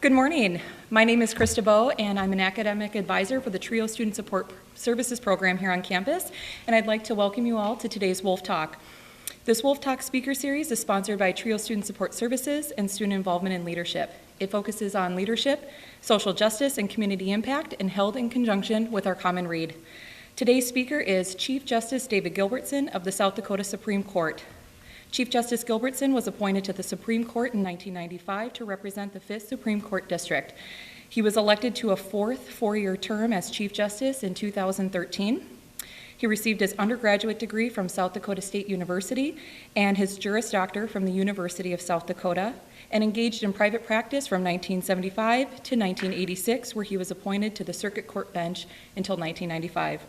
Good morning. My name is Krista Bowe, and I'm an academic advisor for the TRIO Student Support Services program here on campus, and I'd like to welcome you all to today's Wolf Talk. This Wolf Talk speaker series is sponsored by TRIO Student Support Services and Student Involvement in Leadership. It focuses on leadership, social justice, and community impact, and held in conjunction with our common read. Today's speaker is Chief Justice David Gilbertson of the South Dakota Supreme Court. Chief Justice Gilbertson was appointed to the Supreme Court in 1995 to represent the 5th Supreme Court District. He was elected to a fourth four-year term as Chief Justice in 2013. He received his undergraduate degree from South Dakota State University and his Juris Doctor from the University of South Dakota, and engaged in private practice from 1975 to 1986, where he was appointed to the Circuit Court bench until 1995.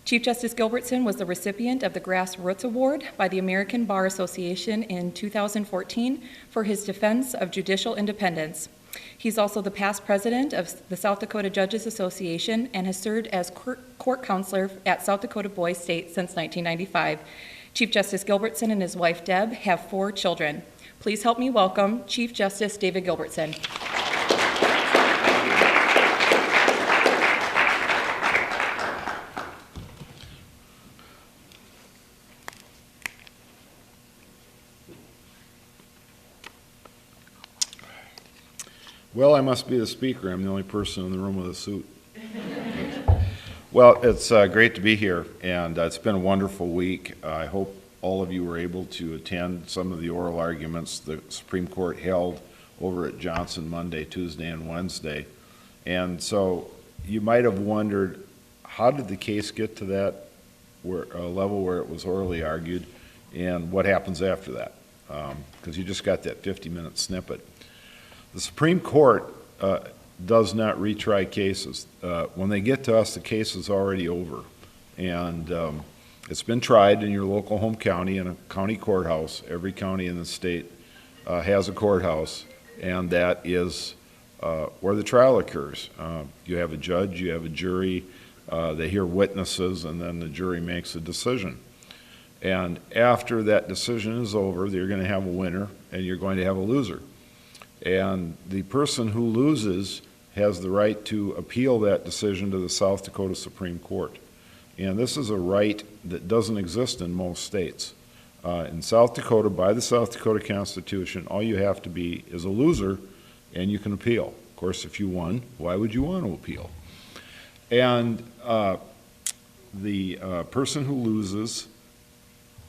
Chief Justice Gilbertson was the recipient of the Grassroots Award by the American Bar Association in 2014 for his defense of judicial independence. He's also the past president of the South Dakota Judges Association and has served as court counselor at South Dakota Boys State since 1995. Chief Justice Gilbertson and his wife Deb have 4 children. Please help me welcome Chief Justice David Gilbertson. Well, I must be the speaker. I'm the only person in the room with a suit. Well, it's great to be here, and it's been a wonderful week. I hope all of you were able to attend some of the oral arguments the Supreme Court held over at Johnson Monday, Tuesday, and Wednesday. And so you might have wondered, how did the case get to that level where it was orally argued, and what happens after that? Because you just got that 50-minute snippet. The Supreme Court does not retry cases. When they get to us, the case is already over. And it's been tried in your local home county in a county courthouse. Every county in the state has a courthouse, and that is where the trial occurs. You have a judge, you have a jury, they hear witnesses, and then the jury makes a decision. And after that decision is over, you're going to have a winner, and you're going to have a loser. And the person who loses has the right to appeal that decision to the South Dakota Supreme Court. And this is a right that doesn't exist in most states. In South Dakota, by the South Dakota Constitution, all you have to be is a loser, and you can appeal. Of course, if you won, why would you want to appeal? And the person who loses,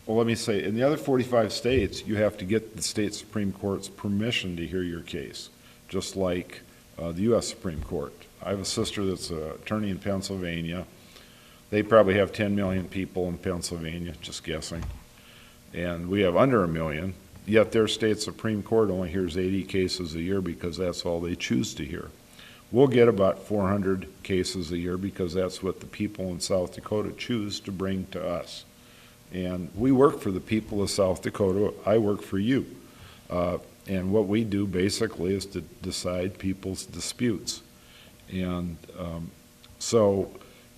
well, let me say, in the other 45 states, you have to get the state Supreme Court's permission to hear your case, just like the U.S. Supreme Court. I have a sister that's an attorney in Pennsylvania. They probably have 10 million people in Pennsylvania, just guessing. And we have under 1 million, yet their state Supreme Court only hears 80 cases a year because that's all they choose to hear. We'll get about 400 cases a year because that's what the people in South Dakota choose to bring to us. And we work for the people of South Dakota. I work for you. And what we do basically is to decide people's disputes. And so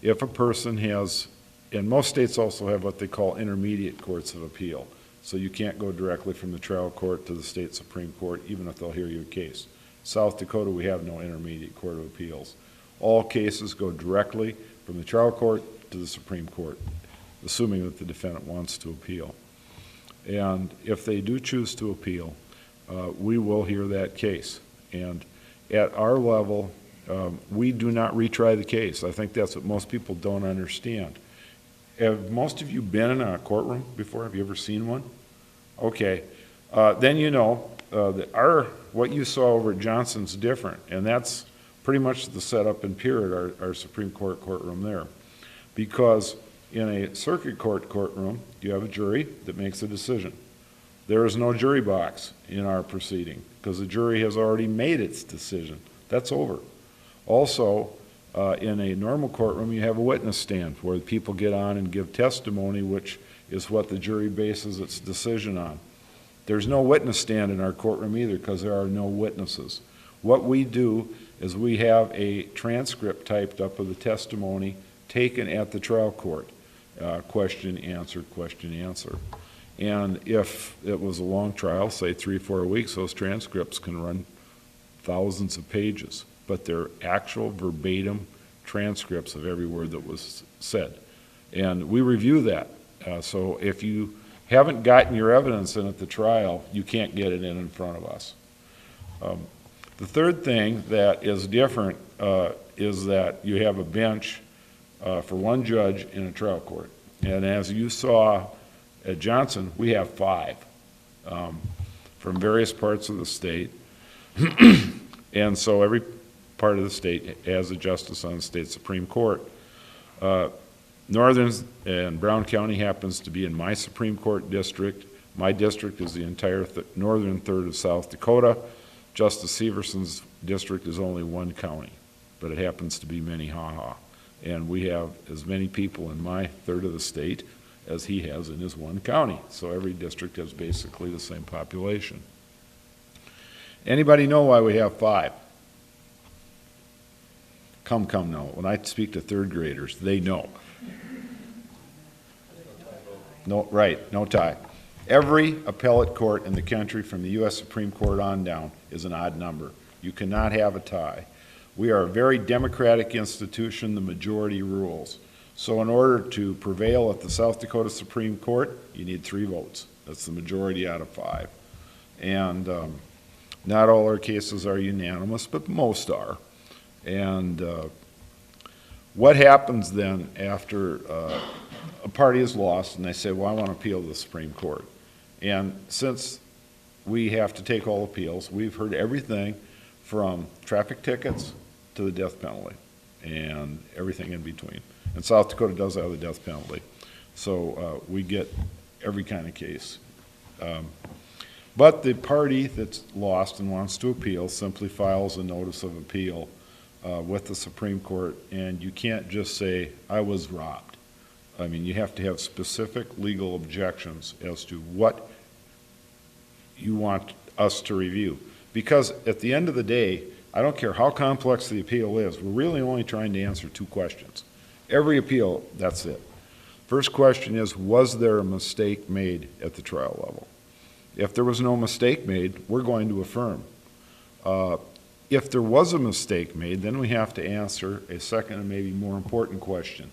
if a person has, and most states also have what they call intermediate courts of appeal. So you can't go directly from the trial court to the state Supreme Court, even if they'll hear your case. South Dakota, we have no intermediate court of appeals. All cases go directly from the trial court to the Supreme Court, assuming that the defendant wants to appeal. And if they do choose to appeal, we will hear that case. And at our level, we do not retry the case. I think that's what most people don't understand. Have most of you been in a courtroom before? Have you ever seen one? Okay. Then you know that what you saw over at Johnson's different, and that's pretty much the setup and period, our Supreme Court courtroom there. Because in a circuit court courtroom, you have a jury that makes a decision. There is no jury box in our proceeding because the jury has already made its decision. That's over. Also, in a normal courtroom, you have a witness stand where people get on and give testimony, which is what the jury bases its decision on. There's no witness stand in our courtroom either because there are no witnesses. What we do is we have a transcript typed up of the testimony taken at the trial court. Question, answer, question, answer. And if it was a long trial, say 3-4 weeks, those transcripts can run thousands of pages, but they're actual verbatim transcripts of every word that was said. And we review that. So if you haven't gotten your evidence in at the trial, you can't get it in front of us. The third thing that is different is that you have a bench for one judge in a trial court. And as you saw at Johnson, we have 5 from various parts of the state. And so every part of the state has a justice on the state Supreme Court. Northern and Brown County happens to be in my Supreme Court district. My district is the entire northern third of South Dakota. Justice Severson's district is only one county, but it happens to be Minnehaha. And we have as many people in my third of the state as he has in his one county. So every district has basically the same population. Anybody know why we have 5? Come now. When I speak to third graders, they know. No, right, no tie. Every appellate court in the country from the U.S. Supreme Court on down is an odd number. You cannot have a tie. We are a very democratic institution. The majority rules. So in order to prevail at the South Dakota Supreme Court, you need 3 votes. That's the majority out of 5. And not all our cases are unanimous, but most are. And what happens then after a party is lost and they say, well, I want to appeal to the Supreme Court? And since we have to take all appeals, we've heard everything from traffic tickets to the death penalty and everything in between. And South Dakota does have the death penalty. So we get every kind of case. But the party that's lost and wants to appeal simply files a notice of appeal with the Supreme Court, and you can't just say, I was robbed. I mean, you have to have specific legal objections as to what you want us to review. Because at the end of the day, I don't care how complex the appeal is, we're really only trying to answer 2 questions. Every appeal, that's it. First question is, was there a mistake made at the trial level? If there was no mistake made, we're going to affirm. If there was a mistake made, then we have to answer a second and maybe more important question.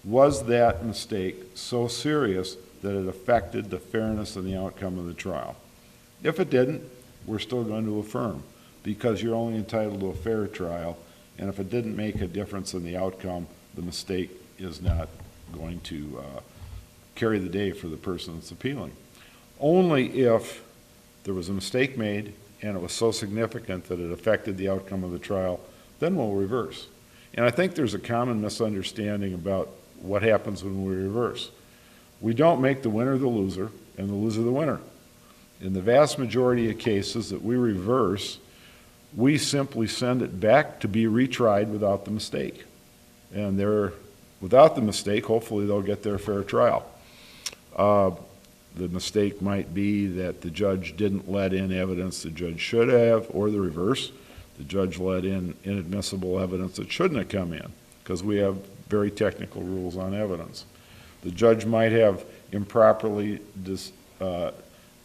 Was that mistake so serious that it affected the fairness and the outcome of the trial? If it didn't, we're still going to affirm, because you're only entitled to a fair trial, and if it didn't make a difference in the outcome, the mistake is not going to carry the day for the person that's appealing. Only if there was a mistake made and it was so significant that it affected the outcome of the trial, then we'll reverse. And I think there's a common misunderstanding about what happens when we reverse. We don't make the winner the loser and the loser the winner. In the vast majority of cases that we reverse, we simply send it back to be retried without the mistake. And without the mistake, hopefully they'll get their fair trial. The mistake might be that the judge didn't let in evidence the judge should have, or the reverse. The judge let in inadmissible evidence that shouldn't have come in, because we have very technical rules on evidence. The judge might have improperly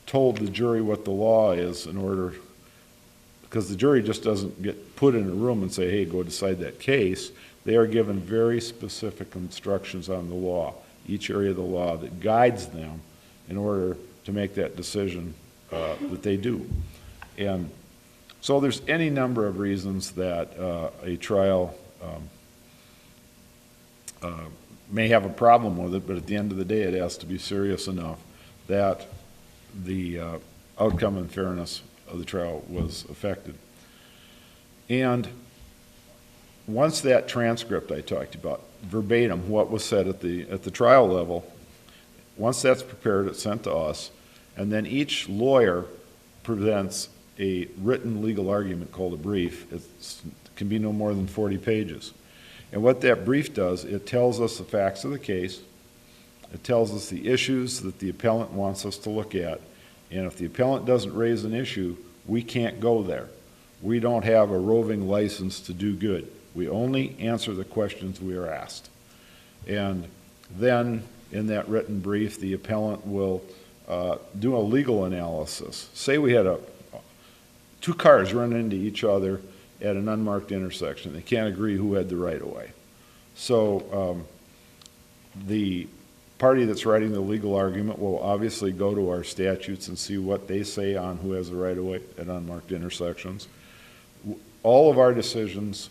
told the jury what the law is in order, because the jury just doesn't get put in a room and say, hey, go decide that case. They are given very specific instructions on the law, each area of the law that guides them in order to make that decision that they do. And so there's any number of reasons that a trial may have a problem with it, but at the end of the day it has to be serious enough that the outcome and fairness of the trial was affected. And once that transcript I talked about, verbatim, what was said at the trial level, once that's prepared, it's sent to us, and then each lawyer presents a written legal argument called a brief. It can be no more than 40 pages. And what that brief does, it tells us the facts of the case, it tells us the issues that the appellant wants us to look at, and if the appellant doesn't raise an issue, we can't go there. We don't have a roving license to do good. We only answer the questions we are asked. And then in that written brief, the appellant will do a legal analysis. Say we had two cars run into each other at an unmarked intersection. They can't agree who had the right-of-way. So the party that's writing the legal argument will obviously go to our statutes and see what they say on who has the right-of-way at unmarked intersections. All of our decisions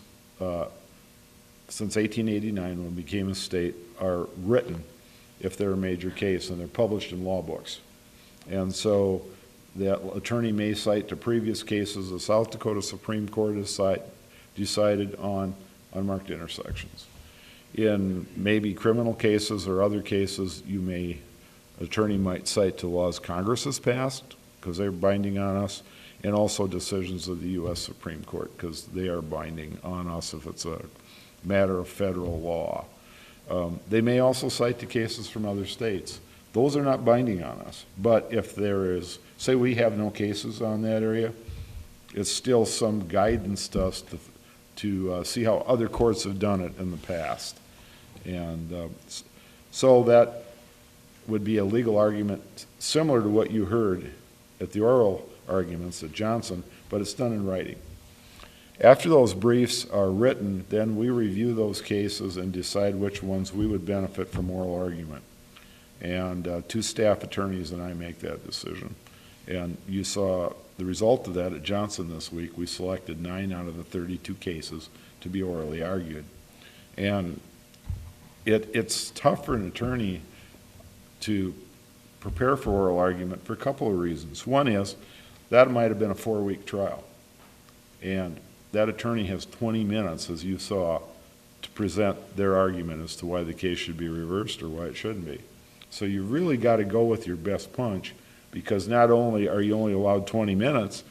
since 1889, when we became a state, are written if they're a major case, and they're published in law books. And so that attorney may cite to previous cases. The South Dakota Supreme Court has decided on unmarked intersections. In maybe criminal cases or other cases, attorney might cite to laws Congress has passed, because they're binding on us, and also decisions of the U.S. Supreme Court, because they are binding on us if it's a matter of federal law. They may also cite to cases from other states. Those are not binding on us. But if there is, say we have no cases on that area, it's still some guidance to us to see how other courts have done it in the past. And so that would be a legal argument similar to what you heard at the oral arguments at Johnson, but it's done in writing. After those briefs are written, then we review those cases and decide which ones we would benefit from oral argument. And two staff attorneys and I make that decision. And you saw the result of that at Johnson this week. We selected 9 out of the 32 cases to be orally argued. And it's tough for an attorney to prepare for oral argument for a couple of reasons. One is that might have been a 4-week trial. And that attorney has 20 minutes, as you saw, to present their argument as to why the case should be reversed or why it shouldn't be. So you really got to go with your best punch, because not only are you only allowed 20 minutes,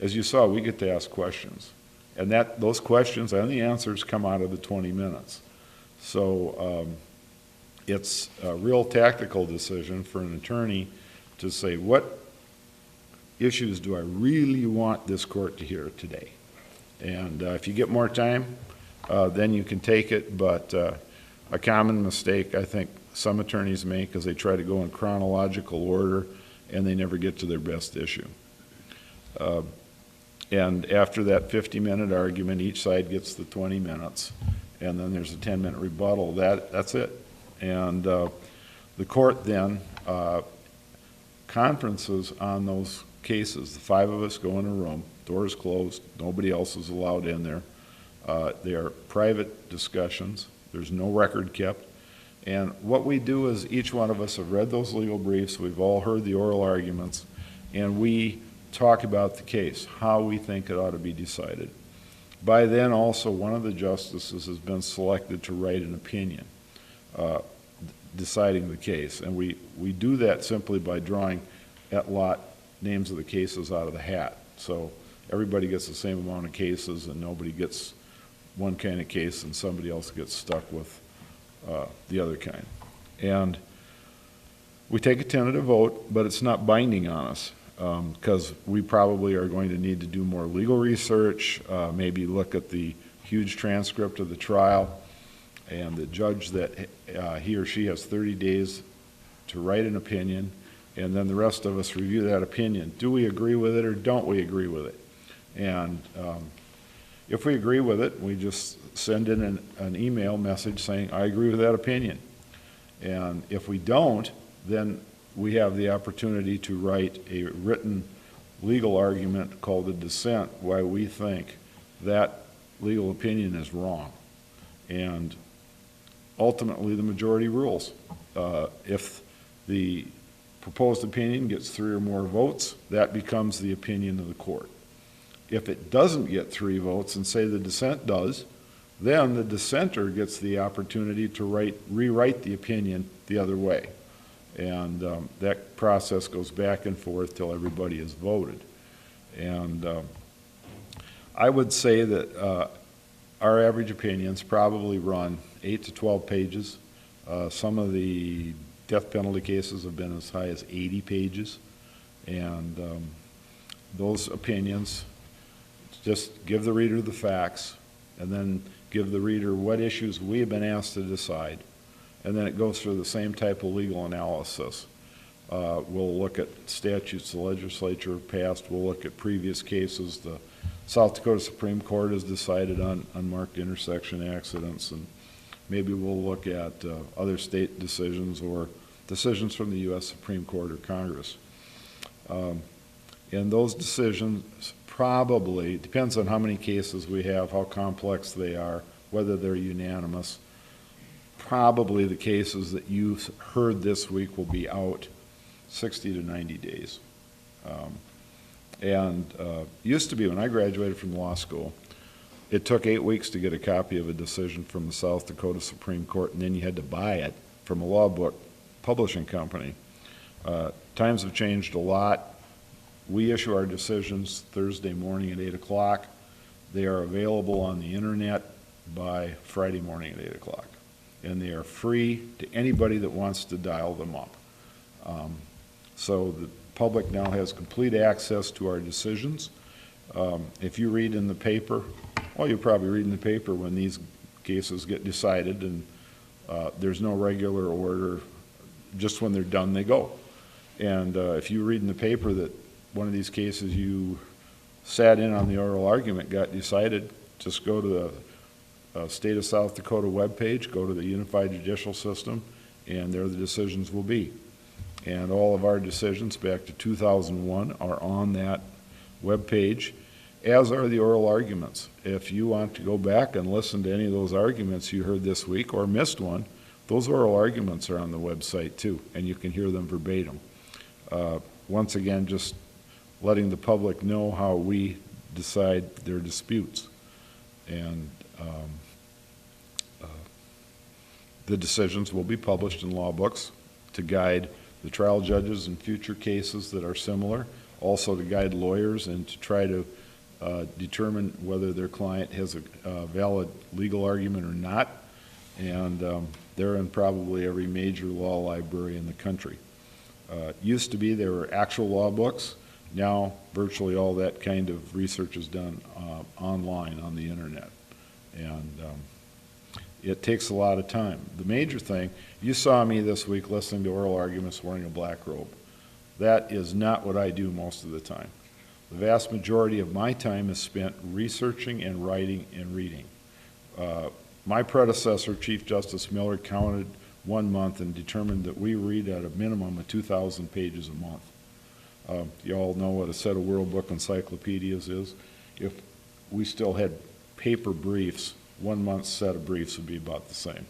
as you saw, we get to ask questions. And those questions and the answers come out of the 20 minutes. So it's a real tactical decision for an attorney to say, what issues do I really want this court to hear today? And if you get more time, then you can take it. But a common mistake I think some attorneys make is they try to go in chronological order and they never get to their best issue. And after that 50-minute argument, each side gets the 20 minutes, and then there's a 10-minute rebuttal. That's it. And the court then conferences on those cases. The 5 of us go in a room, doors closed, nobody else is allowed in there. They are private discussions. There's no record kept. And what we do is each one of us have read those legal briefs, we've all heard the oral arguments, and we talk about the case, how we think it ought to be decided. By then also, one of the justices has been selected to write an opinion deciding the case. And we do that simply by drawing at lot names of the cases out of the hat. So everybody gets the same amount of cases, and nobody gets one kind of case and somebody else gets stuck with the other kind. And we take a tentative vote, but it's not binding on us, because we probably are going to need to do more legal research, maybe look at the huge transcript of the trial, and the judge that he or she has 30 days to write an opinion, and then the rest of us review that opinion. Do we agree with it or don't we agree with it? And if we agree with it, we just send in an email message saying, I agree with that opinion. And if we don't, then we have the opportunity to write a written legal argument called a dissent, why we think that legal opinion is wrong. And ultimately, the majority rules. If the proposed opinion gets 3 or more votes, that becomes the opinion of the court. If it doesn't get 3 votes, and say the dissent does, then the dissenter gets the opportunity to rewrite the opinion the other way. And that process goes back and forth till everybody has voted. And I would say that our average opinions probably run 8 to 12 pages. Some of the death penalty cases have been as high as 80 pages. And those opinions just give the reader the facts, and then give the reader what issues we have been asked to decide. And then it goes through the same type of legal analysis. We'll look at statutes the legislature passed. We'll look at previous cases. The South Dakota Supreme Court has decided on unmarked intersection accidents, and maybe we'll look at other state decisions or decisions from the U.S. Supreme Court or Congress. And those decisions probably, depends on how many cases we have, how complex they are, whether they're unanimous. Probably the cases that you heard this week will be out 60 to 90 days. Used to be, when I graduated from law school, it took 8 weeks to get a copy of a decision from the South Dakota Supreme Court, and then you had to buy it from a law book publishing company. Times have changed a lot. We issue our decisions Thursday morning at 8 o'clock. They are available on the internet by Friday morning at 8 o'clock. And they are free to anybody that wants to dial them up. So the public now has complete access to our decisions. If you read in the paper, well, you'll probably read in the paper when these cases get decided, and there's no regular order. Just when they're done, they go. And if you read in the paper that one of these cases you sat in on the oral argument got decided, just go to the State of South Dakota webpage, go to the Unified Judicial System, and there the decisions will be. And all of our decisions back to 2001 are on that webpage, as are the oral arguments. If you want to go back and listen to any of those arguments you heard this week or missed one, those oral arguments are on the website too, and you can hear them verbatim. Once again, just letting the public know how we decide their disputes. And the decisions will be published in law books to guide the trial judges in future cases that are similar, also to guide lawyers and to try to determine whether their client has a valid legal argument or not. And they're in probably every major law library in the country. Used to be there were actual law books. Now virtually all that kind of research is done online on the internet. And it takes a lot of time. The major thing, you saw me this week listening to oral arguments wearing a black robe. That is not what I do most of the time. The vast majority of my time is spent researching and writing and reading. My predecessor, Chief Justice Miller, counted 1 month and determined that we read at a minimum of 2,000 pages a month. You all know what a set of World Book encyclopedias is. If we still had paper briefs, 1 month's set of briefs would be about the same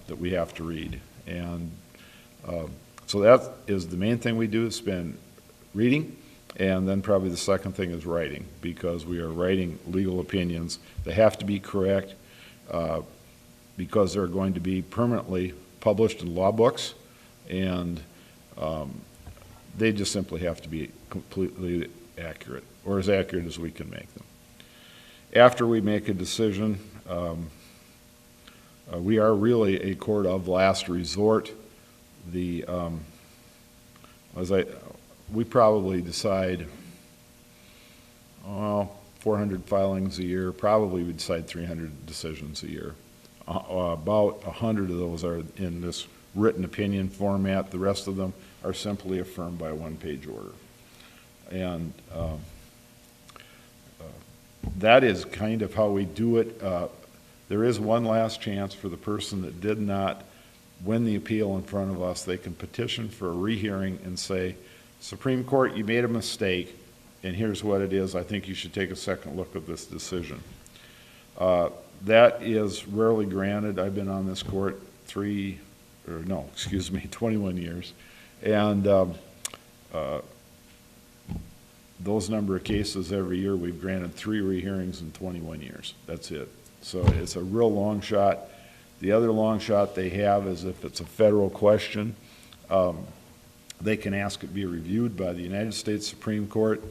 that we have to read. And so that is the main thing we do, is spend reading, and then probably the second thing is writing, because we are writing legal opinions. They have to be correct because they're going to be permanently published in law books, and they just simply have to be completely accurate, or as accurate as we can make them. After we make a decision, we are really a court of last resort. We probably decide, 400 filings a year. Probably we decide 300 decisions a year. About 100 of those are in this written opinion format. The rest of them are simply affirmed by a one-page order. And that is kind of how we do it. There is one last chance for the person that did not win the appeal in front of us. They can petition for a rehearing and say, Supreme Court, you made a mistake, and here's what it is. I think you should take a second look at this decision. That is rarely granted. I've been on this court 21 years. And those number of cases every year, we've granted 3 rehearings in 21 years. That's it. So it's a real long shot. The other long shot they have is if it's a federal question, they can ask it be reviewed by the United States Supreme Court.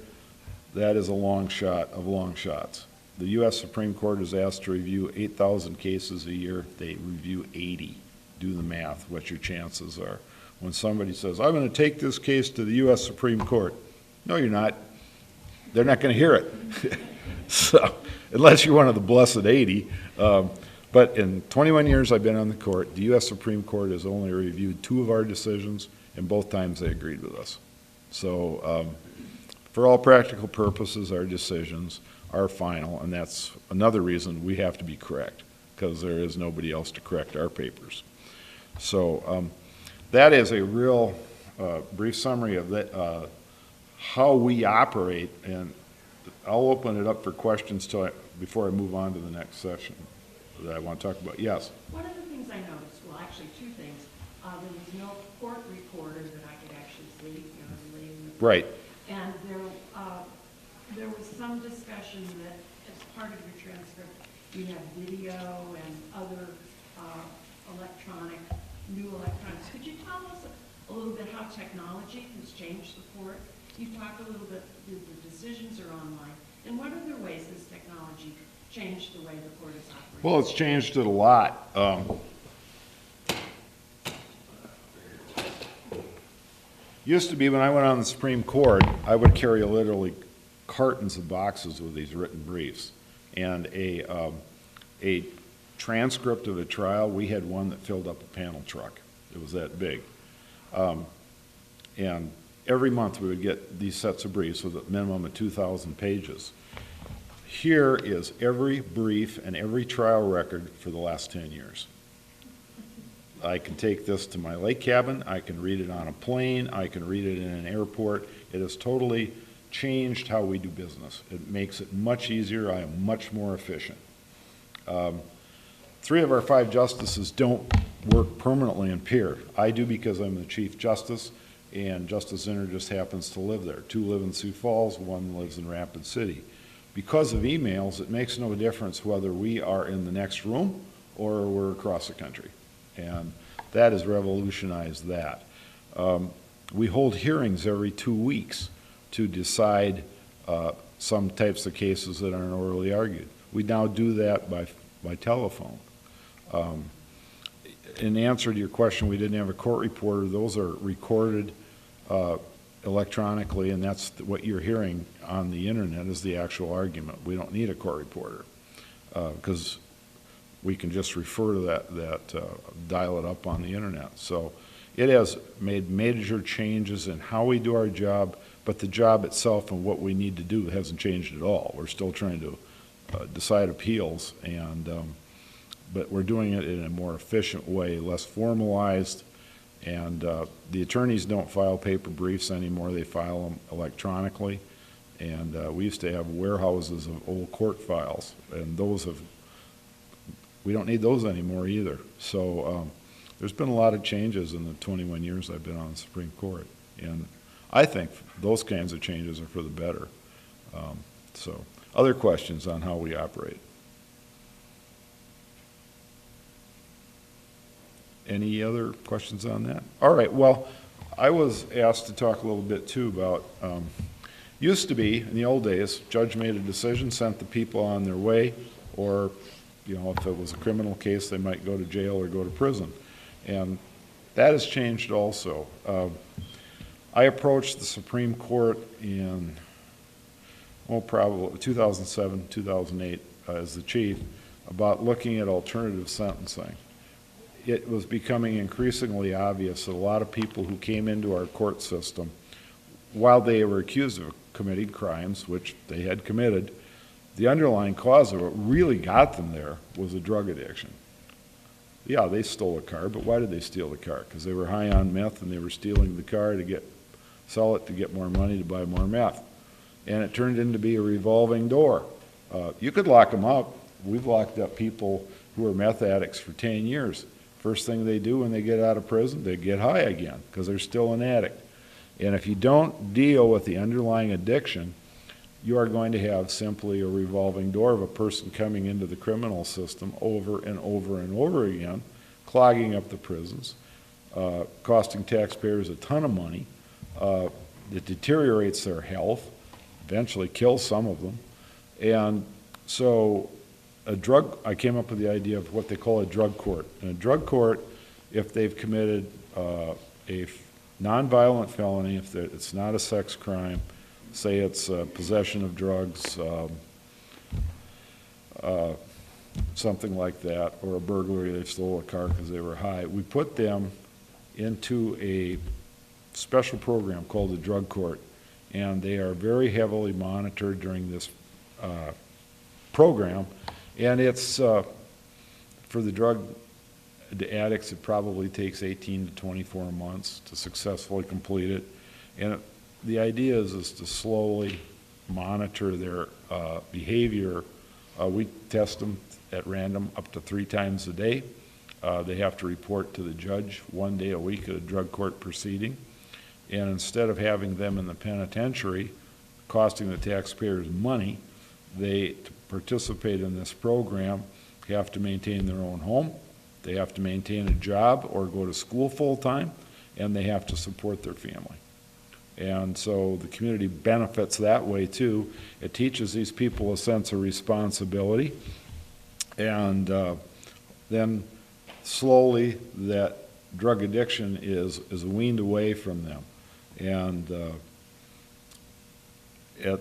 That is a long shot of long shots. The U.S. Supreme Court is asked to review 8,000 cases a year. They review 80. Do the math, what your chances are. When somebody says, I'm going to take this case to the U.S. Supreme Court. No, you're not. They're not going to hear it. So, unless you're one of the blessed 80. But in 21 years I've been on the court, the U.S. Supreme Court has only reviewed 2 of our decisions, and both times they agreed with us. So for all practical purposes, our decisions are final, and that's another reason we have to be correct, because there is nobody else to correct our papers. So that is a real brief summary of that, how we operate, and I'll open it up for questions before I move on to the next session that I want to talk about. Yes? One of the things I noticed, well, actually two things. There was no court reporter that I could actually see, relating the Right. and there was some discussion that as part of your transcript, you have video and other new electronics. Could you tell us a little bit how technology has changed the court? You talked a little bit, the decisions are online, and what other ways has technology changed the way the court is operating? Well, it's changed it a lot. Used to be when I went on the Supreme Court, I would carry literally cartons of boxes with these written briefs. And a transcript of a trial, we had one that filled up a panel truck. It was that big. And every month we would get these sets of briefs with a minimum of 2,000 pages. Here is every brief and every trial record for the last 10 years. I can take this to my lake cabin, I can read it on a plane, I can read it in an airport. It has totally changed how we do business. It makes it much easier. I am much more efficient. 3 of our 5 justices don't work permanently in Pierre. I do because I'm the Chief Justice, and Justice Zinner just happens to live there. 2 live in Sioux Falls, 1 lives in Rapid City. Because of emails, it makes no difference whether we are in the next room or we're across the country. And that has revolutionized that. We hold hearings every 2 weeks to decide some types of cases that aren't orally argued. We now do that by telephone. In answer to your question, we didn't have a court reporter. Those are recorded electronically, and that's what you're hearing on the internet is the actual argument. We don't need a court reporter because we can just refer to that dial it up on the internet. So it has made major changes in how we do our job, but the job itself and what we need to do hasn't changed at all. We're still trying to decide appeals, and but we're doing it in a more efficient way, less formalized, and the attorneys don't file paper briefs anymore. They file them electronically, and we used to have warehouses of old court files, and those have we don't need those anymore either. So there's been a lot of changes in the 21 years I've been on the Supreme Court, and I think those kinds of changes are for the better. So other questions on how we operate? Any other questions on that? All right, well, I was asked to talk a little bit too about, used to be, in the old days, judge made a decision, sent the people on their way, or if it was a criminal case, they might go to jail or go to prison. And that has changed also. I approached the Supreme Court in, probably 2007, 2008, as the chief, about looking at alternative sentencing. It was becoming increasingly obvious that a lot of people who came into our court system, while they were accused of committing crimes, which they had committed, the underlying cause of what really got them there was a drug addiction. Yeah, they stole a car, but why did they steal the car? Because they were high on meth and they were stealing the car to sell it to get more money to buy more meth. And it turned into be a revolving door. You could lock them up. We've locked up people who are meth addicts for 10 years. First thing they do when they get out of prison, they get high again because they're still an addict. And if you don't deal with the underlying addiction, you are going to have simply a revolving door of a person coming into the criminal system over and over and over again, clogging up the prisons, costing taxpayers a ton of money. It deteriorates their health, eventually kills some of them. And so I came up with the idea of what they call a drug court. In a drug court, if they've committed a nonviolent felony, if it's not a sex crime, say it's possession of drugs, something like that, or a burglary, they stole a car because they were high, we put them into a special program called the Drug Court, and they are very heavily monitored during this program. And it's, for the drug addicts, it probably takes 18 to 24 months to successfully complete it. And the idea is to slowly monitor their behavior. We test them at random up to 3 times a day. They have to report to the judge 1 day a week at a drug court proceeding. And instead of having them in the penitentiary, costing the taxpayers money, they, to participate in this program, have to maintain their own home, they have to maintain a job or go to school full-time, and they have to support their family. And so the community benefits that way too. It teaches these people a sense of responsibility, and then slowly that drug addiction is weaned away from them. And it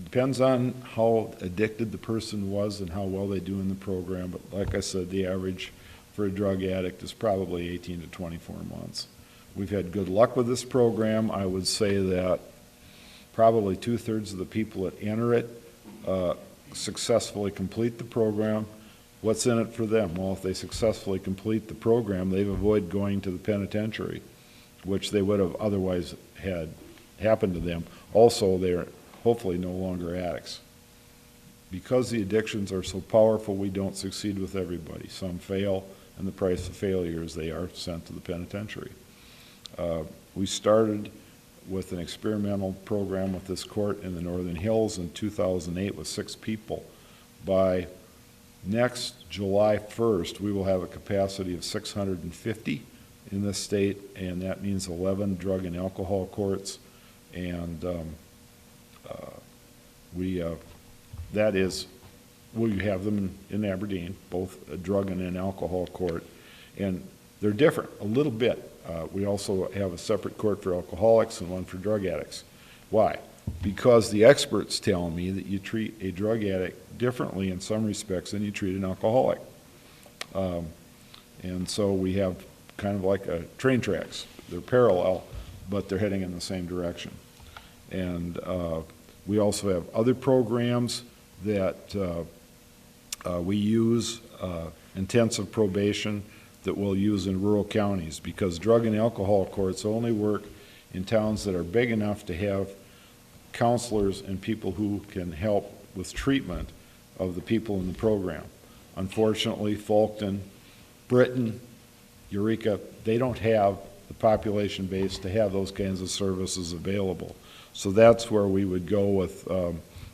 depends on how addicted the person was and how well they do in the program, but like I said, the average for a drug addict is probably 18 to 24 months. We've had good luck with this program. I would say that probably 2/3 of the people that enter it successfully complete the program. What's in it for them? Well, if they successfully complete the program, they've avoided going to the penitentiary, which they would have otherwise had happened to them. Also, they're hopefully no longer addicts. Because the addictions are so powerful, we don't succeed with everybody. Some fail, and the price of failure is they are sent to the penitentiary. We started with an experimental program with this court in the Northern Hills in 2008 with 6 people. By next July 1st, we will have a capacity of 650 in this state, and that means 11 drug and alcohol courts, and we have them in Aberdeen, both a drug and an alcohol court, and they're different a little bit. We also have a separate court for alcoholics and one for drug addicts. Why? Because the experts tell me that you treat a drug addict differently in some respects than you treat an alcoholic. And so we have kind of like train tracks. They're parallel, but they're heading in the same direction. And we also have other programs that we use, intensive probation, that we'll use in rural counties, because drug and alcohol courts only work in towns that are big enough to have counselors and people who can help with treatment of the people in the program. Unfortunately, Fulton, Britain, Eureka, they don't have the population base to have those kinds of services available. So that's where we would go with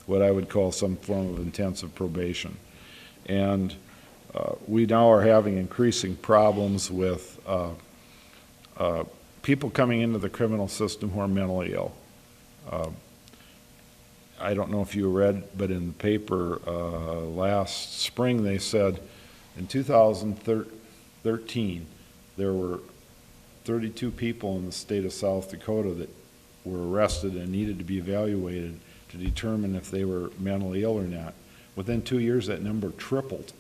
what I would call some form of intensive probation. And we now are having increasing problems with people coming into the criminal system who are mentally ill. I don't know if you read, but in the paper last spring they said in 2013 there were 32 people in the state of South Dakota that were arrested and needed to be evaluated to determine if they were mentally ill or not. Within 2 years that number tripled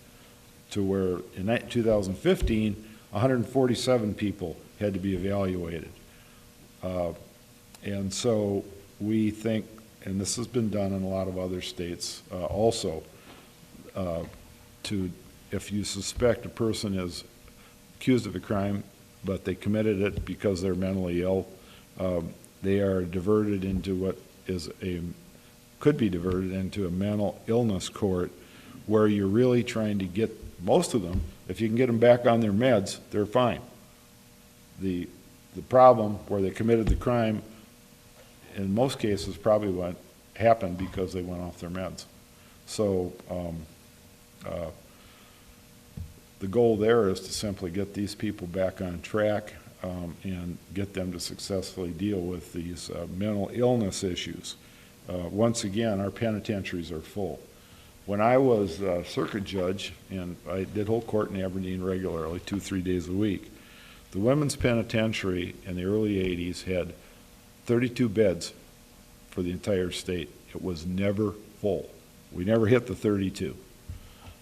to where in 2015 147 people had to be evaluated. And so we think, and this has been done in a lot of other states also, if you suspect a person is accused of a crime but they committed it because they're mentally ill, they are diverted into what could be diverted into a mental illness court, where you're really trying to get most of them, if you can get them back on their meds, they're fine. The problem where they committed the crime, in most cases, probably what happened because they went off their meds. So the goal there is to simply get these people back on track and get them to successfully deal with these mental illness issues. Once again, our penitentiaries are full. When I was circuit judge, and I did hold court in Aberdeen regularly, 2-3 days a week, the women's penitentiary in the early 80s had 32 beds for the entire state. It was never full. We never hit the 32.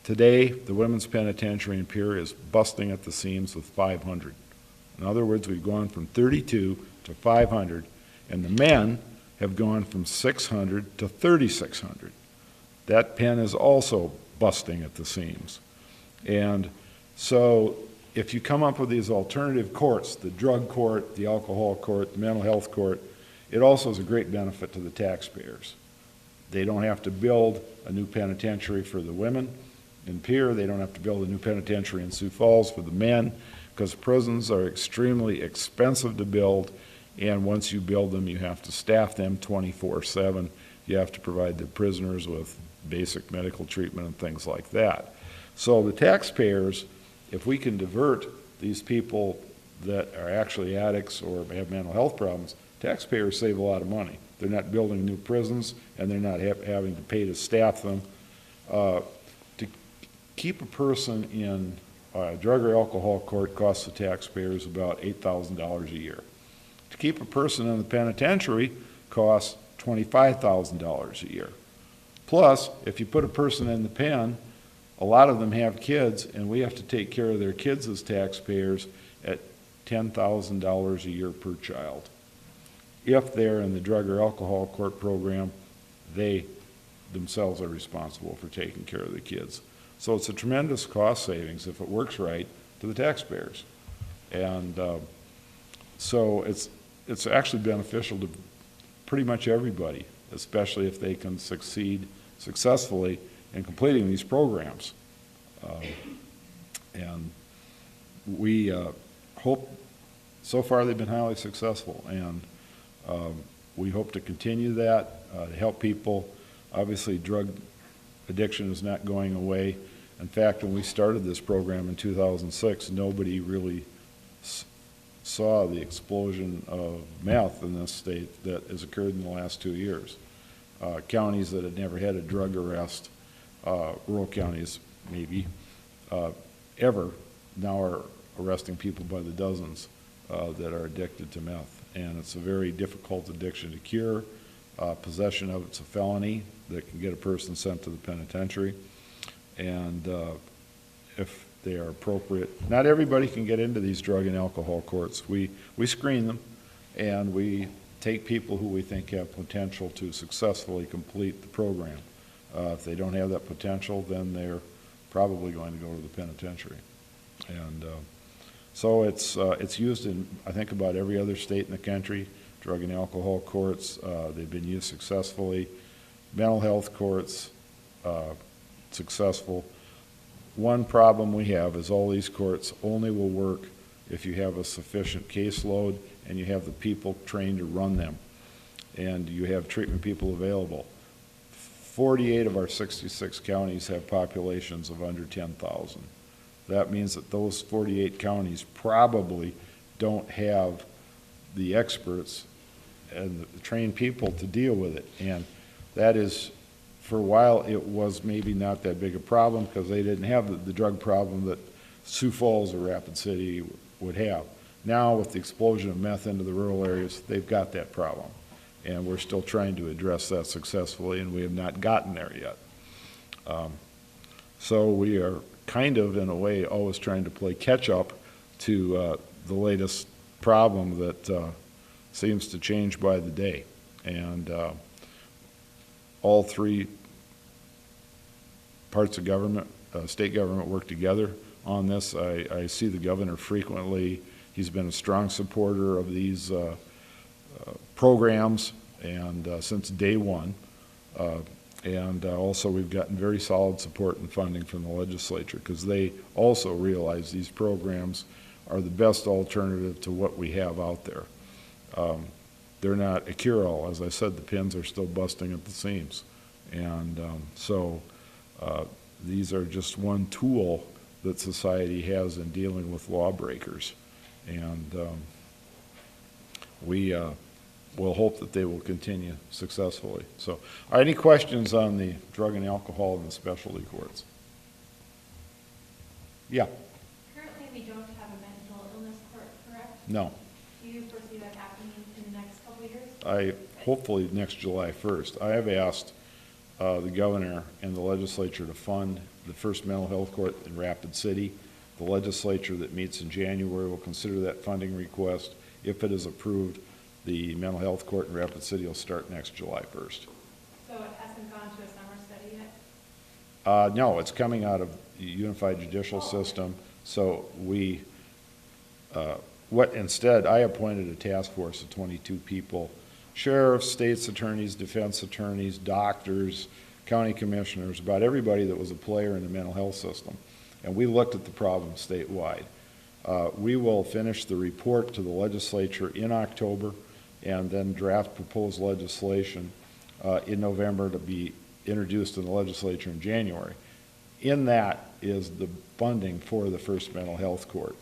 Today, the women's penitentiary in Pierre is busting at the seams with 500. In other words, we've gone from 32 to 500, and the men have gone from 600 to 3,600. That pen is also busting at the seams. And so if you come up with these alternative courts, the drug court, the alcohol court, the mental health court, it also is a great benefit to the taxpayers. They don't have to build a new penitentiary for the women in Pierre. They don't have to build a new penitentiary in Sioux Falls for the men, because prisons are extremely expensive to build, and once you build them, you have to staff them 24/7. You have to provide the prisoners with basic medical treatment and things like that. So the taxpayers, if we can divert these people that are actually addicts or have mental health problems, taxpayers save a lot of money. They're not building new prisons, and they're not having to pay to staff them. To keep a person in a drug or alcohol court costs the taxpayers about $8,000 a year. To keep a person in the penitentiary costs $25,000 a year. Plus, if you put a person in the pen, a lot of them have kids, and we have to take care of their kids as taxpayers at $10,000 a year per child. If they're in the drug or alcohol court program, they themselves are responsible for taking care of the kids. So it's a tremendous cost savings, if it works right, to the taxpayers. And so it's actually beneficial to pretty much everybody, especially if they can succeed successfully in completing these programs. And we hope, so far they've been highly successful, and we hope to continue that, to help people. Obviously, drug addiction is not going away. In fact, when we started this program in 2006, nobody really saw the explosion of meth in this state that has occurred in the last 2 years. Counties that had never had a drug arrest, rural counties maybe, ever, now are arresting people by the dozens that are addicted to meth. And it's a very difficult addiction to cure. Possession of it's a felony that can get a person sent to the penitentiary. And if they are appropriate, not everybody can get into these drug and alcohol courts. We screen them, and we take people who we think have potential to successfully complete the program. If they don't have that potential, then they're probably going to go to the penitentiary. And so it's used in, I think, about every other state in the country. Drug and alcohol courts, they've been used successfully. Mental health courts, successful. One problem we have is all these courts only will work if you have a sufficient caseload and you have the people trained to run them, and you have treatment people available. 48 of our 66 counties have populations of under 10,000. That means that those 48 counties probably don't have the experts and the trained people to deal with it. And that is, for a while, it was maybe not that big a problem because they didn't have the drug problem that Sioux Falls or Rapid City would have. Now, with the explosion of meth into the rural areas, they've got that problem. And we're still trying to address that successfully, and we have not gotten there yet. So we are kind of, in a way, always trying to play catch-up to the latest problem that seems to change by the day. And all three parts of government, state government, work together on this. I see the governor frequently. He's been a strong supporter of these programs, and since day one. And also we've gotten very solid support and funding from the legislature, because they also realize these programs are the best alternative to what we have out there. They're not a cure-all. As I said, the pins are still busting at the seams. And so these are just one tool that society has in dealing with lawbreakers. And we will hope that they will continue successfully. So, are any questions on the drug and alcohol and the specialty courts? Yeah. Currently, we don't have a mental illness court, correct? No. Do you foresee that happening in the next couple of years? Hopefully next July 1st. I have asked the governor and the legislature to fund the first mental health court in Rapid City. The legislature that meets in January will consider that funding request. If it is approved, The mental health court in Rapid City will start next July 1st. So it hasn't gone to a summer study yet? No, it's coming out of the Unified Judicial System. So instead, I appointed a task force of 22 people, sheriffs, state's attorneys, defense attorneys, doctors, county commissioners, about everybody that was a player in the mental health system. And we looked at the problem statewide. We will finish the report to the legislature in October and then draft proposed legislation in November to be introduced in the legislature in January. In that is the funding for the first mental health court.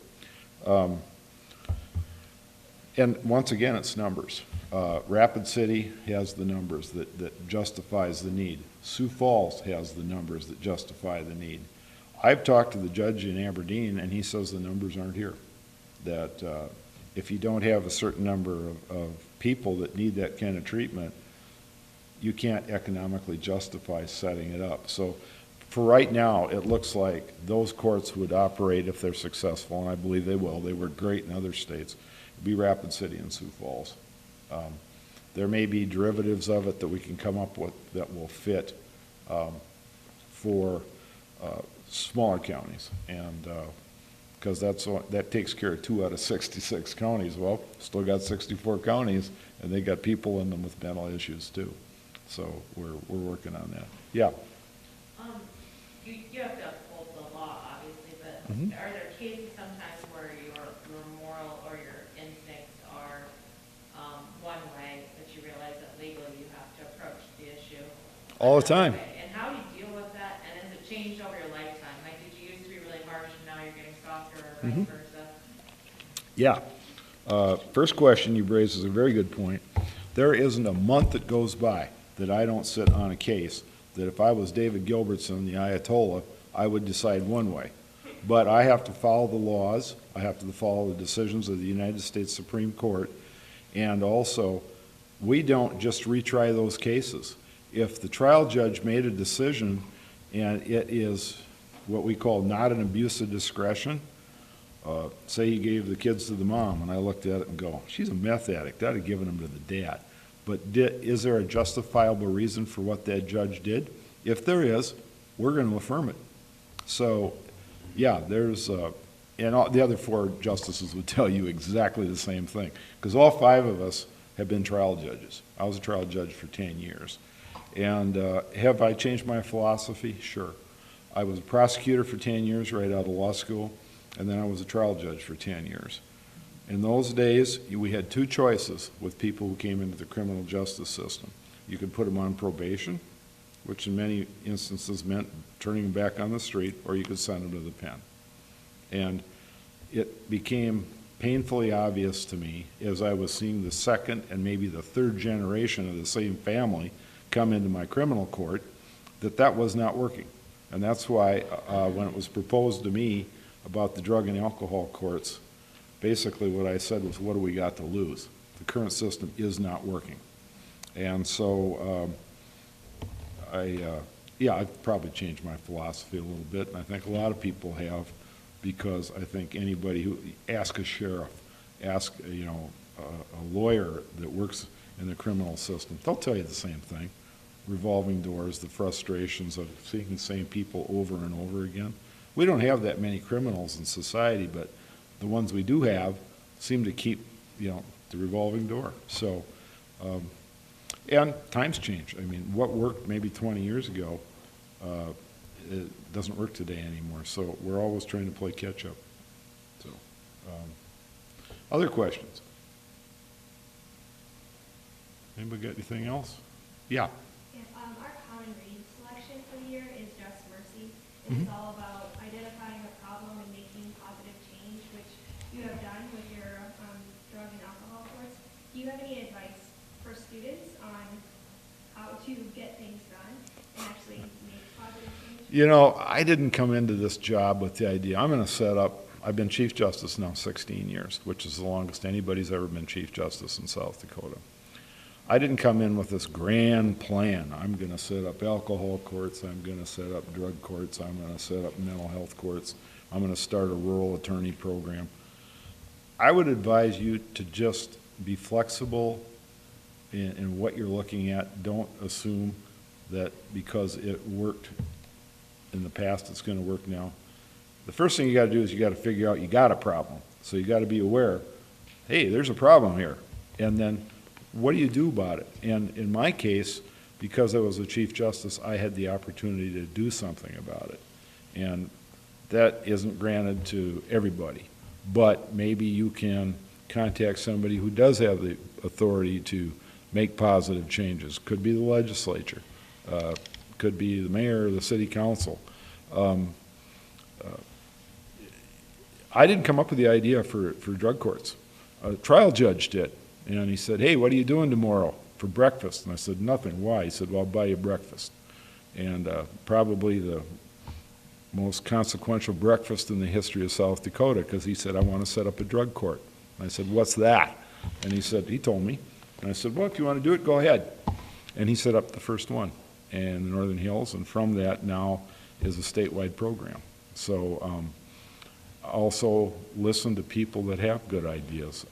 And once again, it's numbers. Rapid City has the numbers that justifies the need. Sioux Falls has the numbers that justify the need. I've talked to the judge in Aberdeen, and he says the numbers aren't here. That if you don't have a certain number of people that need that kind of treatment, you can't economically justify setting it up. So for right now, it looks like those courts would operate if they're successful, and I believe they will. They were great in other states. It'd be Rapid City and Sioux Falls. There may be derivatives of it that we can come up with that will fit for smaller counties, and because that takes care of 2 out of 66 counties. Well, still got 64 counties, and they got people in them with mental issues too. So we're working on that. Yeah. You have to uphold the law, obviously, but are there cases sometimes where your moral or your instincts are one way, but you realize that legally you have to approach the issue All the time. way? And how do you deal with that? And has it changed over your lifetime? Like, did you used to be really harsh and now you're getting softer, or vice versa? Yeah. First question you raised is a very good point. There isn't a month that goes by that I don't sit on a case that if I was David Gilbertson, the Ayatollah, I would decide one way. But I have to follow the laws. I have to follow the decisions of the United States Supreme Court. And also, we don't just retry those cases. If the trial judge made a decision and it is what we call not an abuse of discretion, say he gave the kids to the mom, and I looked at it and go, she's a meth addict, I'd have given them to the dad. But is there a justifiable reason for what that judge did? If there is, we're going to affirm it. So, yeah, there's, and the other 4 justices would tell you exactly the same thing, because all 5 of us have been trial judges. I was a trial judge for 10 years. And have I changed my philosophy? Sure. I was a prosecutor for 10 years right out of law school, and then I was a trial judge for 10 years. In those days, we had 2 choices with people who came into the criminal justice system. You could put them on probation, which in many instances meant turning them back on the street, or you could send them to the pen. And it became painfully obvious to me as I was seeing the 2nd and maybe the 3rd generation of the same family come into my criminal court that that was not working. And that's why when it was proposed to me about the drug and alcohol courts, basically what I said was, what do we got to lose? The current system is not working. And so I've probably changed my philosophy a little bit, and I think a lot of people have, because I think anybody who, ask a sheriff, ask a lawyer that works in the criminal system, they'll tell you the same thing. Revolving doors, the frustrations of seeing the same people over and over again. We don't have that many criminals in society, but the ones we do have seem to keep, the revolving door. So, and times change. I mean, what worked maybe 20 years ago, it doesn't work today anymore. So we're always trying to play catch up. So, other questions? Anybody got anything else? Yeah. Our common read selection for the year is Just Mercy. It's all about identifying a problem and making positive change, which you have done with your drug and alcohol course. Do you have any advice for students on how to get things done and actually make positive change? I didn't come into this job with the idea, I'm going to set up, I've been Chief Justice now 16 years, which is the longest anybody's ever been Chief Justice in South Dakota. I didn't come in with this grand plan. I'm going to set up alcohol courts, I'm going to set up drug courts, I'm going to set up mental health courts, I'm going to start a rural attorney program. I would advise you to just be flexible in what you're looking at. Don't assume that because it worked in the past, it's going to work now. The first thing you got to do is you got to figure out you got a problem. So you got to be aware, hey, there's a problem here. And then what do you do about it? And in my case, because I was a Chief Justice, I had the opportunity to do something about it. And that isn't granted to everybody. But maybe you can contact somebody who does have the authority to make positive changes. Could be the legislature. Could be the mayor or the city council. I didn't come up with the idea for drug courts. A trial judge did. And he said, hey, what are you doing tomorrow for breakfast? And I said, nothing. Why? He said, well, I'll buy you breakfast. And probably the most consequential breakfast in the history of South Dakota, because he said, I want to set up a drug court. And I said, what's that? And he told me. And I said, well, if you want to do it, go ahead. And he set up the first one in the Northern Hills, and from that now is a statewide program. So also listen to people that have good ideas.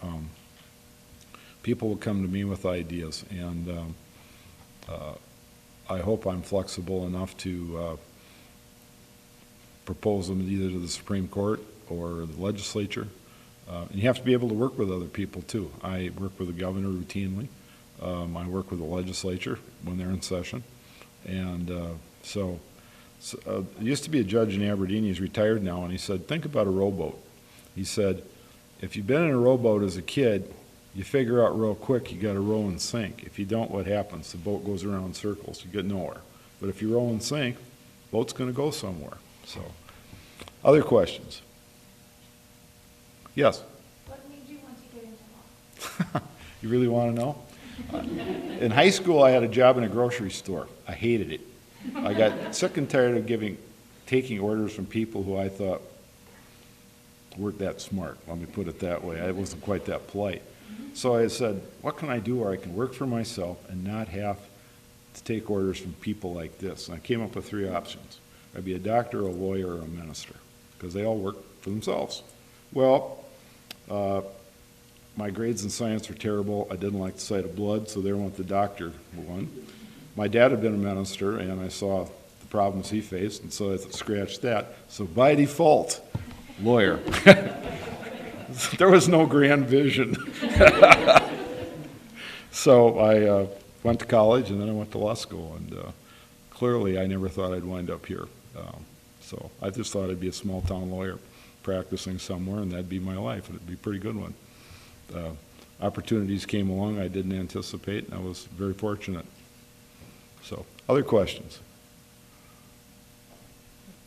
People will come to me with ideas, and I hope I'm flexible enough to propose them either to the Supreme Court or the legislature. And you have to be able to work with other people too. I work with the governor routinely. I work with the legislature when they're in session. And there used to be a judge in Aberdeen, he's retired now, and he said, think about a rowboat. He said, if you've been in a rowboat as a kid, you figure out real quick you got to row and sink. If you don't, what happens? The boat goes around in circles, you get nowhere. But if you row and sink, the boat's going to go somewhere. So, other questions? Yes? What made you want to get into law? You really want to know? In high school, I had a job in a grocery store. I hated it. I got sick and tired of taking orders from people who I thought weren't that smart. Let me put it that way. I wasn't quite that polite. So I said, what can I do where I can work for myself and not have to take orders from people like this? And I came up with 3 options. I'd be a doctor, a lawyer, or a minister, because they all work for themselves. Well, my grades in science were terrible. I didn't like the sight of blood, so there went the doctor one. My dad had been a minister, and I saw the problems he faced, and so I scratched that. So by default, lawyer. There was no grand vision. So I went to college, and then I went to law school, and clearly I never thought I'd wind up here. So I just thought I'd be a small-town lawyer practicing somewhere, and that'd be my life, and it'd be a pretty good one. Opportunities came along I didn't anticipate, and I was very fortunate. So, other questions?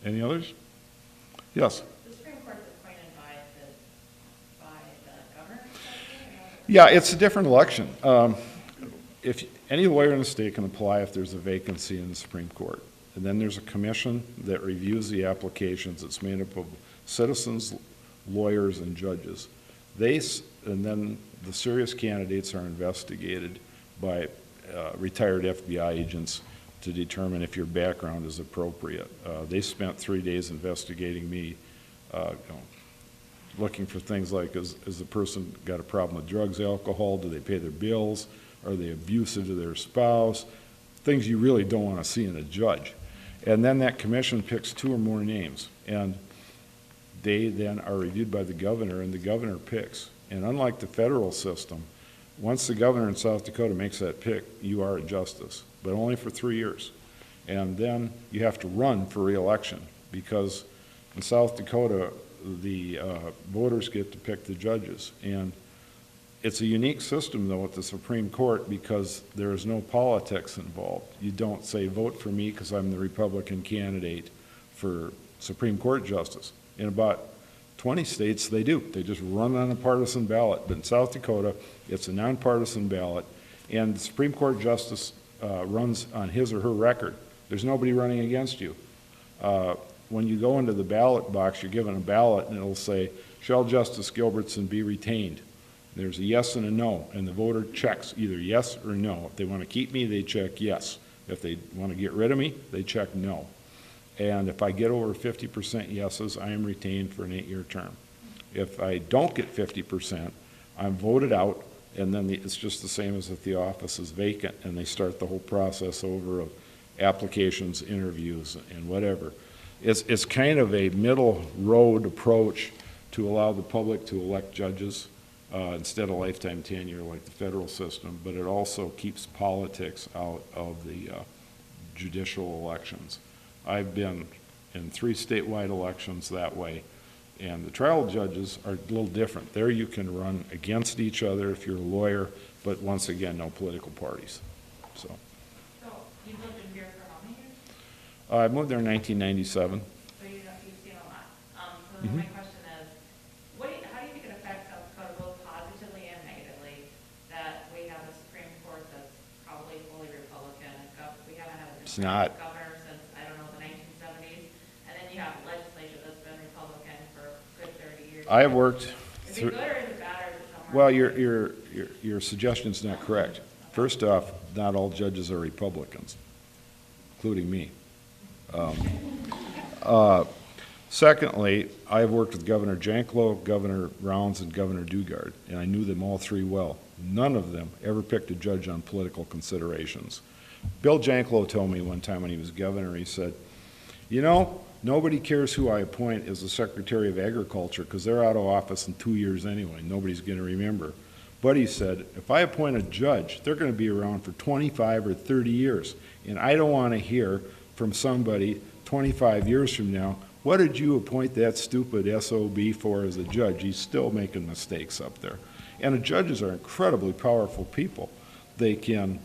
Any others? Yes? The Supreme Court is appointed by the governor? Yeah, it's a different election. If any lawyer in the state can apply if there's a vacancy in the Supreme Court. And then there's a commission that reviews the applications. It's made up of citizens, lawyers, and judges. And then the serious candidates are investigated by retired FBI agents to determine if your background is appropriate. They spent 3 days investigating me, looking for things like, has the person got a problem with drugs, alcohol, do they pay their bills, are they abusive to their spouse, things you really don't want to see in a judge. And then that commission picks 2 or more names, and they then are reviewed by the governor, and the governor picks. And unlike the federal system, once the governor in South Dakota makes that pick, you are a justice, but only for 3 years. And then you have to run for re-election, because in South Dakota, the voters get to pick the judges. And it's a unique system, though, at the Supreme Court, because there is no politics involved. You don't say, vote for me because I'm the Republican candidate for Supreme Court justice. In about 20 states, they do. They just run on a partisan ballot. But in South Dakota, it's a nonpartisan ballot, and the Supreme Court justice runs on his or her record. There's nobody running against you. When you go into the ballot box, you're given a ballot, and it'll say, shall Justice Gilbertson be retained? There's a yes and a no, and the voter checks either yes or no. If they want to keep me, they check yes. If they want to get rid of me, they check no. And if I get over 50% yeses, I am retained for an 8-year term. If I don't get 50%, I'm voted out, and then it's just the same as if the office is vacant, and they start the whole process over of applications, interviews, and whatever. It's kind of a middle road approach to allow the public to elect judges instead of lifetime tenure like the federal system, but it also keeps politics out of the judicial elections. I've been in 3 statewide elections that way, and the trial judges are a little different. There you can run against each other if you're a lawyer, but once again, no political parties. So You've lived in here for how many years? I moved there in 1997. So you've seen a lot. So Mhm. my question is, how do you think it affects South Dakota both positively and negatively that we have a Supreme Court that's probably fully Republican? We haven't had a It's not. governor since, I don't know, the 1970s. And then you have legislature that's been Republican for a good 30 years. I have worked Is it through. good or is it bad or is it somewhere? Well, your suggestion's not correct. First off, not all judges are Republicans, including me. Secondly, I've worked with Governor Janklow, Governor Rounds, and Governor Dugard, and I knew them all 3 well. None of them ever picked a judge on political considerations. Bill Janklow told me one time when he was governor, he said, you know, nobody cares who I appoint as the Secretary of Agriculture because they're out of office in 2 years anyway. Nobody's going to remember. But he said, if I appoint a judge, they're going to be around for 25 or 30 years. And I don't want to hear from somebody 25 years from now, what did you appoint that stupid SOB for as a judge? He's still making mistakes up there. And the judges are incredibly powerful people. They can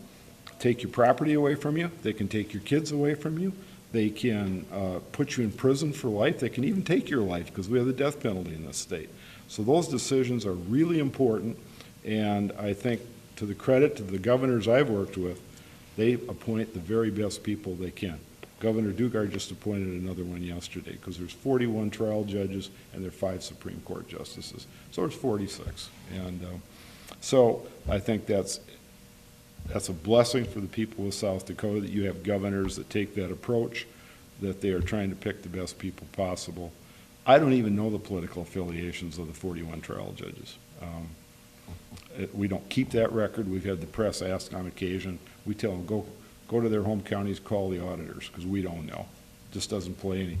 take your property away from you. They can take your kids away from you. They can put you in prison for life. They can even take your life because we have the death penalty in this state. So those decisions are really important. And I think, to the credit to the governors I've worked with, they appoint the very best people they can. Governor Dugard just appointed another one yesterday because there's 41 trial judges and there are 5 Supreme Court justices. So there's 46. And so I think that's a blessing for the people of South Dakota that you have governors that take that approach, that they are trying to pick the best people possible. I don't even know the political affiliations of the 41 trial judges. We don't keep that record. We've had the press ask on occasion. We tell them, go to their home counties, call the auditors, because we don't know. It just doesn't play any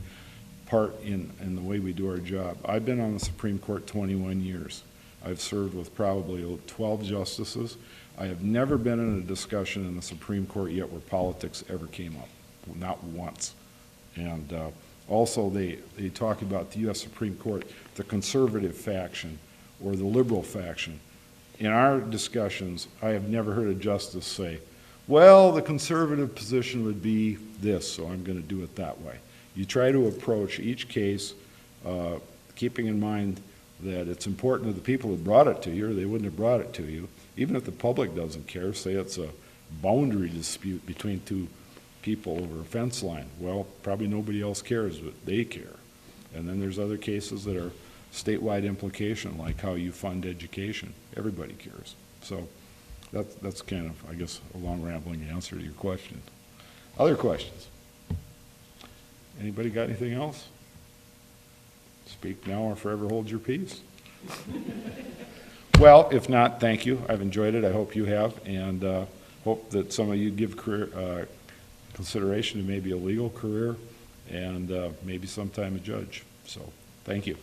part in the way we do our job. I've been on the Supreme Court 21 years. I've served with probably 12 justices. I have never been in a discussion in the Supreme Court yet where politics ever came up, not once. And also they talk about the U.S. Supreme Court, the conservative faction or the liberal faction. In our discussions, I have never heard a justice say, well, the conservative position would be this, so I'm going to do it that way. You try to approach each case keeping in mind that it's important to the people that brought it to you, or they wouldn't have brought it to you. Even if the public doesn't care, say it's a boundary dispute between 2 people over a fence line. Well, probably nobody else cares, but they care. And then there's other cases that are statewide implication, like how you fund education. Everybody cares. So that's kind of, I guess, a long rambling answer to your question. Other questions? Anybody got anything else? Speak now or forever hold your peace. Well, if not, thank you. I've enjoyed it. I hope you have, and hope that some of you give consideration to maybe a legal career and maybe sometime a judge. So, thank you.